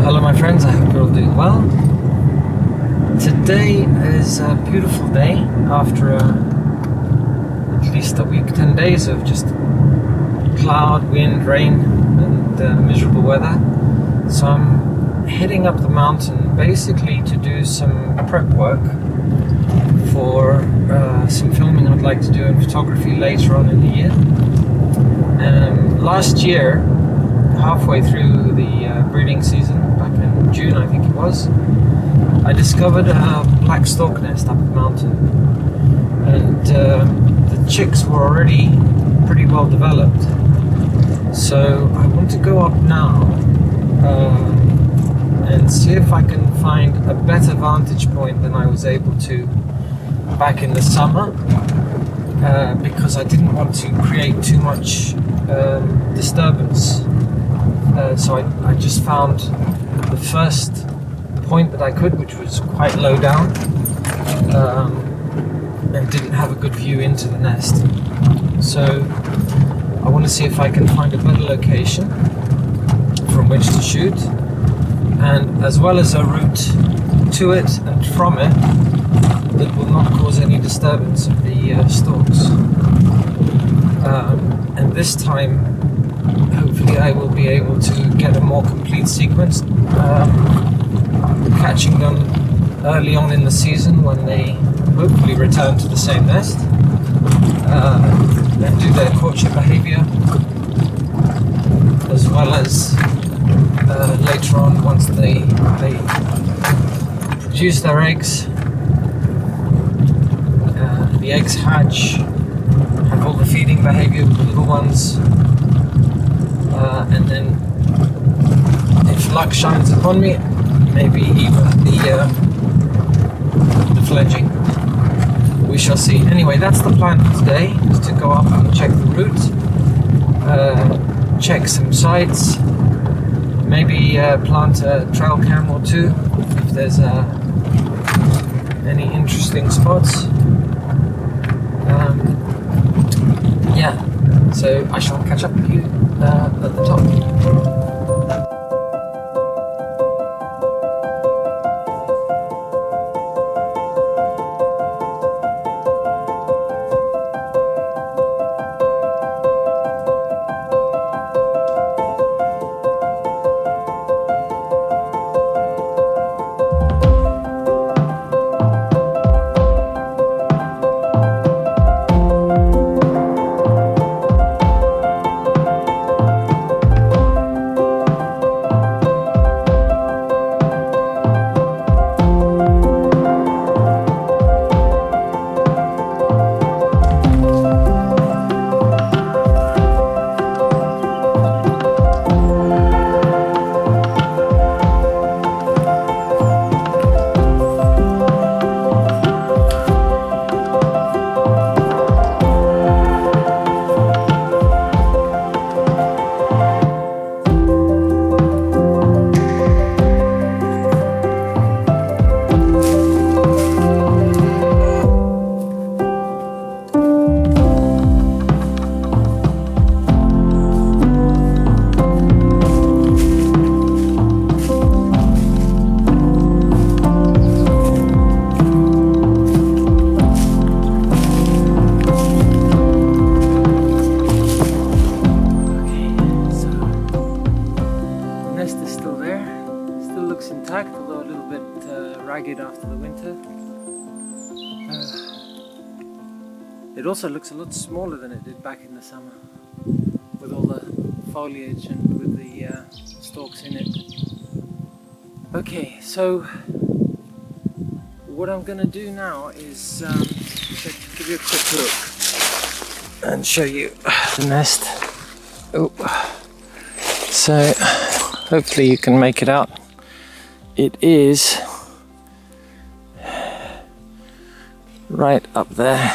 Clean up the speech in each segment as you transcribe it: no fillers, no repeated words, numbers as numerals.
Hello my friends, I hope you're all doing well. Today is a beautiful day after at least a week, 10 days of just cloud, wind, rain and miserable weather. So I'm heading up the mountain basically to do some prep work for some filming I'd like to do in photography later on in the year. Last year, halfway through the breeding season, back in June I think it was, I discovered a black stork nest up the mountain, and the chicks were already pretty well developed. So I want to go up now and see if I can find a better vantage point than I was able to back in the summer, because I didn't want to create too much disturbance. So I just found the first point that I could, which was quite low down, and didn't have a good view into the nest. So I want to see if I can find a better location from which to shoot, and as well as a route to it and from it that will not cause any disturbance of the storks. And this time hopefully I will be able to get a more complete sequence, catching them early on in the season when they hopefully return to the same nest and do their courtship behavior, as well as later on once they produce their eggs, the eggs hatch, have all the feeding behavior with the little ones, and then if luck shines upon me, maybe even the fledging. We shall see. Anyway, that's the plan for today, is to go up and check the route, check some sites, maybe plant a trail cam or two if there's any interesting spots. Yeah, so I shall catch up with you at the top. Intact, although a little bit ragged after the winter. It also looks a lot smaller than it did back in the summer, with all the foliage and with the stalks in it. Okay, so what I'm going to do now is give you a quick look and show you the nest. Oh, so hopefully you can make it out. It is right up there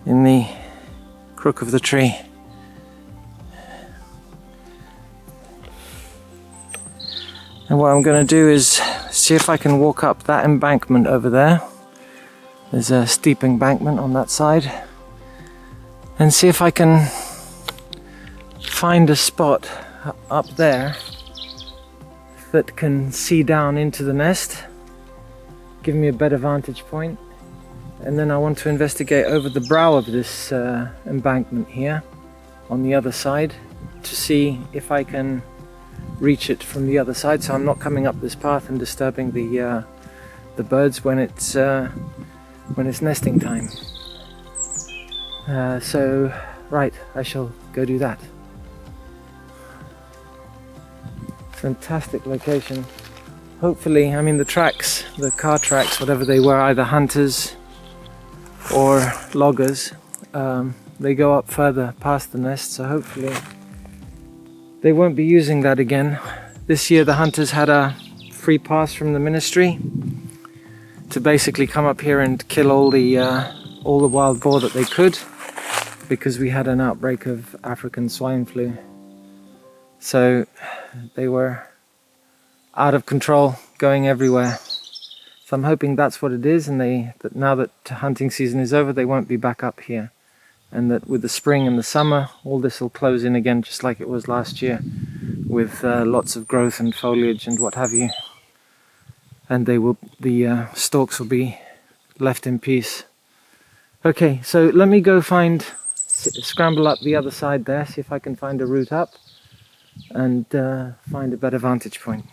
in the crook of the tree. And what I'm going to do is see if I can walk up that embankment over there. There's a steep embankment on that side, and see if I can find a spot up there that can see down into the nest, give me a better vantage point. And then I want to investigate over the brow of this embankment here on the other side to see if I can reach it from the other side, so I'm not coming up this path and disturbing the birds when it's nesting time. So right, I shall go do that. Fantastic location. Hopefully, I mean the tracks, the car tracks, whatever they were, either hunters or loggers, they go up further past the nest, so hopefully they won't be using that again. This year the hunters had a free pass from the ministry to basically come up here and kill all the wild boar that they could, because we had an outbreak of African swine flu. So they were out of control, going everywhere. So I'm hoping that's what it is, and that now that hunting season is over, they won't be back up here. And that with the spring and the summer, all this will close in again, just like it was last year, with lots of growth and foliage and what have you. And the storks will be left in peace. Okay, so let me go scramble up the other side there, see if I can find a route up and find a better vantage point.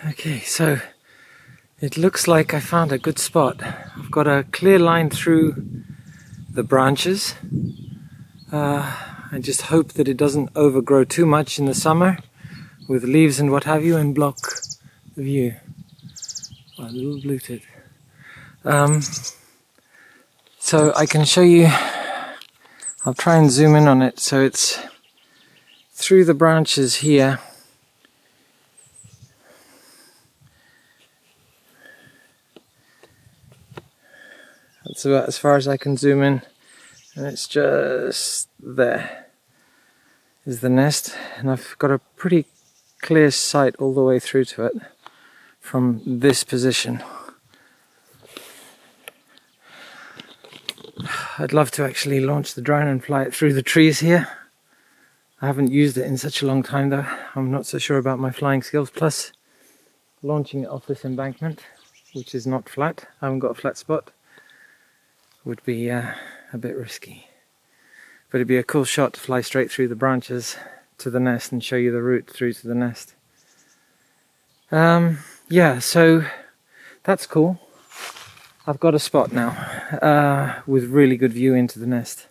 Okay, so it looks like I found a good spot. I've got a clear line through the branches. I just hope that it doesn't overgrow too much in the summer with leaves and what have you and block the view. Oh, a little bluted. So I can show you, I'll try and zoom in on it. So it's through the branches here. That's about as far as I can zoom in, and it's just there is the nest, and I've got a pretty clear sight all the way through to it from this position. I'd love to actually launch the drone and fly it through the trees here. I haven't used it in such a long time though. I'm not so sure about my flying skills, plus launching it off this embankment, which is not flat, I haven't got a flat spot, would be a bit risky. But it'd be a cool shot to fly straight through the branches to the nest and show you the route through to the nest. Yeah, so that's cool. I've got a spot now with really good view into the nest.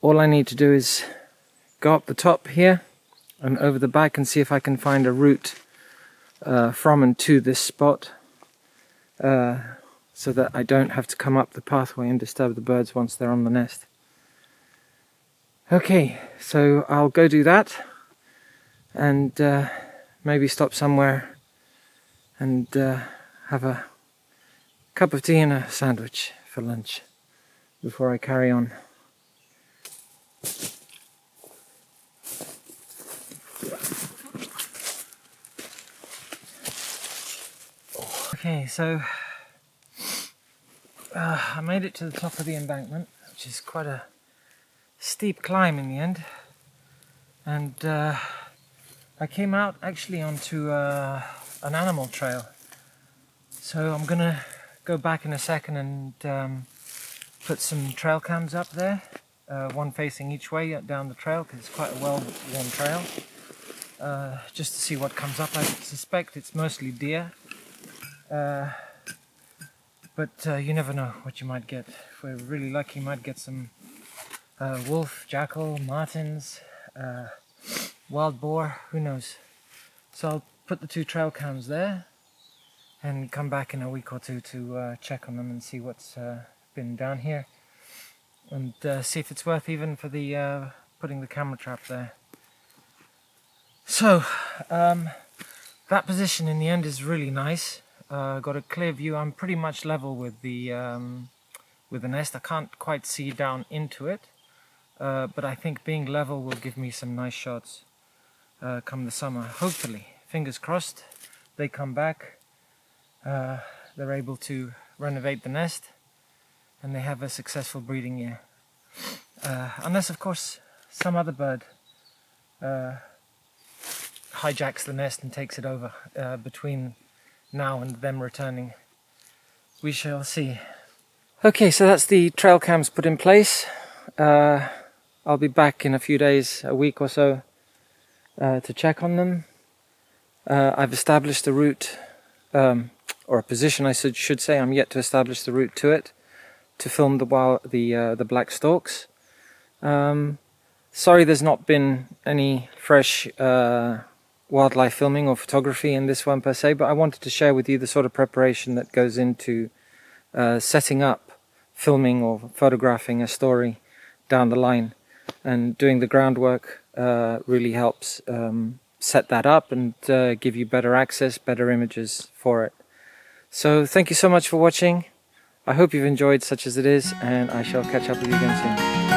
All I need to do is go up the top here and over the back and see if I can find a route from and to this spot, so that I don't have to come up the pathway and disturb the birds once they're on the nest. Okay, so I'll go do that and maybe stop somewhere and have a cup of tea and a sandwich for lunch before I carry on. Okay, so I made it to the top of the embankment, which is quite a steep climb in the end, and I came out actually onto an animal trail. So I'm gonna go back in a second and put some trail cams up there, one facing each way down the trail, because it's quite a well-worn trail, just to see what comes up. I suspect it's mostly deer, but you never know what you might get. If we're really lucky, you might get some wolf, jackal, martins, wild boar, who knows. So I'll put the 2 trail cams there and come back in a week or two to check on them and see what's been down here, and see if it's worth even for the putting the camera trap there. So that position in the end is really nice. Got a clear view. I'm pretty much level with the nest. I can't quite see down into it, but I think being level will give me some nice shots come the summer. Hopefully, fingers crossed, they come back. They're able to renovate the nest and they have a successful breeding year. Unless, of course, some other bird hijacks the nest and takes it over between now and them returning. We shall see. Okay, so that's the trail cams put in place. I'll be back in a few days, a week or so, to check on them. I've established a route, or a position I should say. I'm yet to establish the route to it, to film the Black Storks. Sorry there's not been any fresh wildlife filming or photography in this one per se, but I wanted to share with you the sort of preparation that goes into setting up filming or photographing a story down the line, and doing the groundwork really helps set that up and give you better access, better images for it. So thank you so much for watching. I hope you've enjoyed such as it is, and I shall catch up with you again soon.